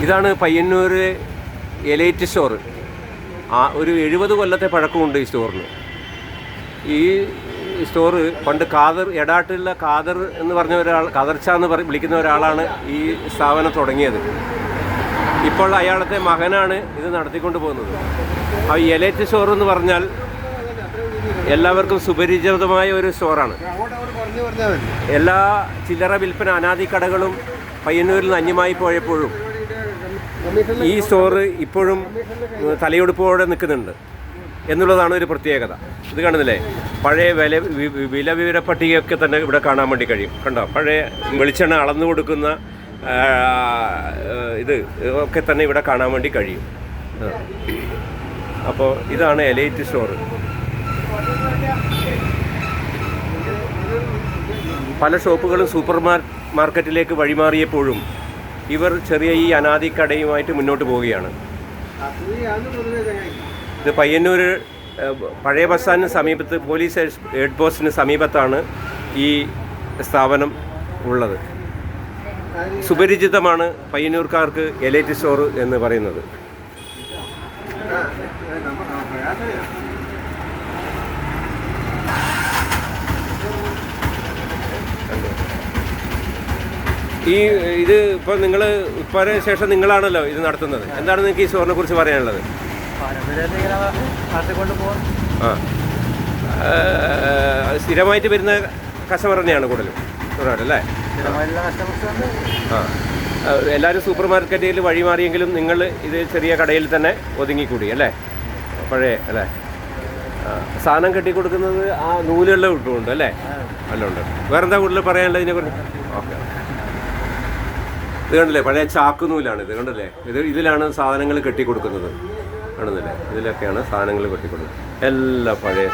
ഇതാണ് Payyanur elite store. ഒരു 70 കൊല്ലത്തെ പഴക്കമുണ്ട് ഈ സ്റ്റോറിന്. ഈ സ്റ്റോറ് പണ്ട് എടാട്ടുള്ള ഖാദർ എന്ന് പറഞ്ഞ ഒരാൾ, ഖാദർച്ച എന്ന് വിളിക്കുന്ന ഒരാളാണ് ഈ സ്ഥാപനം തുടങ്ങിയത്. ഇപ്പോൾ അയാളത്തെ മകനാണ് ഇത് നടത്തിക്കൊണ്ട് പോകുന്നത്. ആ എലൈറ്റ് സ്റ്റോർ എന്ന് പറഞ്ഞാൽ എല്ലാവർക്കും സുപരിചിതമായ ഒരു സ്റ്റോറാണ്. എല്ലാ ചില്ലറ വിൽപ്പന അനാദി കടകളും പയ്യന്നൂരിൽ നിന്ന് അന്യമായി പോയപ്പോഴും ഈ സ്റ്റോറ് ഇപ്പോഴും തലയെടുപ്പോടെ നിൽക്കുന്നുണ്ട് എന്നുള്ളതാണ് ഒരു പ്രത്യേകത. ഇത് കാണുന്നില്ലേ, പഴയ വില വിവര പട്ടികയൊക്കെ തന്നെ ഇവിടെ കാണാൻ വേണ്ടി കഴിയും. കണ്ടോ, പഴയ വെളിച്ചെണ്ണ അളന്നു കൊടുക്കുന്ന ഇത് ഒക്കെ തന്നെ ഇവിടെ കാണാൻ വേണ്ടി കഴിയും. അപ്പോൾ ഇതാണ് എലൈറ്റ് സ്റ്റോർ. പല ഷോപ്പുകളും സൂപ്പർ മാർക്കറ്റിലേക്ക് വഴിമാറിയപ്പോഴും ഇവർ ചെറിയ ഈ അനാദി കടയുമായിട്ട് മുന്നോട്ട് പോവുകയാണ്. ഇത് പയ്യന്നൂർ പഴയ ബസ് സ്റ്റാൻഡിന് സമീപത്ത്, പോലീസ് ഹെഡ് പോസ്റ്റിന് സമീപത്താണ് ഈ സ്ഥാപനം ഉള്ളത്. സുപരിചിതമാണ് പയ്യന്നൂർക്കാർക്ക് എലൈറ്റ് സ്റ്റോർ എന്ന് പറയുന്നത്. ഇത് ഇപ്പോൾ നിങ്ങൾ ഉപ്പാന് ശേഷം നിങ്ങളാണല്ലോ ഇത് നടത്തുന്നത്. എന്താണ് നിങ്ങൾക്ക് ഈ സ്റ്റോറിനെ കുറിച്ച് പറയാനുള്ളത്? സ്ഥിരമായിട്ട് വരുന്ന കസ്റ്റമർ തന്നെയാണ് കൂടുതലും അല്ലേ? എല്ലാവരും സൂപ്പർ മാർക്കറ്റിൽ വഴിമാറിയെങ്കിലും നിങ്ങൾ ഇത് ചെറിയ കടയിൽ തന്നെ ഒതുങ്ങിക്കൂടി അല്ലേ? പഴയ അല്ലേ? സാധനം കെട്ടിക്കൊടുക്കുന്നത് ആ നൂലുള്ള വിട്ടുമുണ്ട് അല്ലേ? എല്ലാം ഉണ്ട്. വേറെന്താ കൂടുതൽ പറയാനുള്ളത് ഇതിനെക്കുറിച്ച്? ഓക്കെ, ഇത് കണ്ടില്ലേ, പഴയ ചാക്ക് നൂലാണ് ഇത്. കണ്ടല്ലേ, ഇതിലാണ് സാധനങ്ങൾ കെട്ടിക്കൊടുക്കുന്നത്. കാണുന്നില്ലേ, ഇതിലൊക്കെയാണ് സാധനങ്ങൾ കെട്ടിക്കൊടുക്കുന്നത്. എല്ലാം പഴയ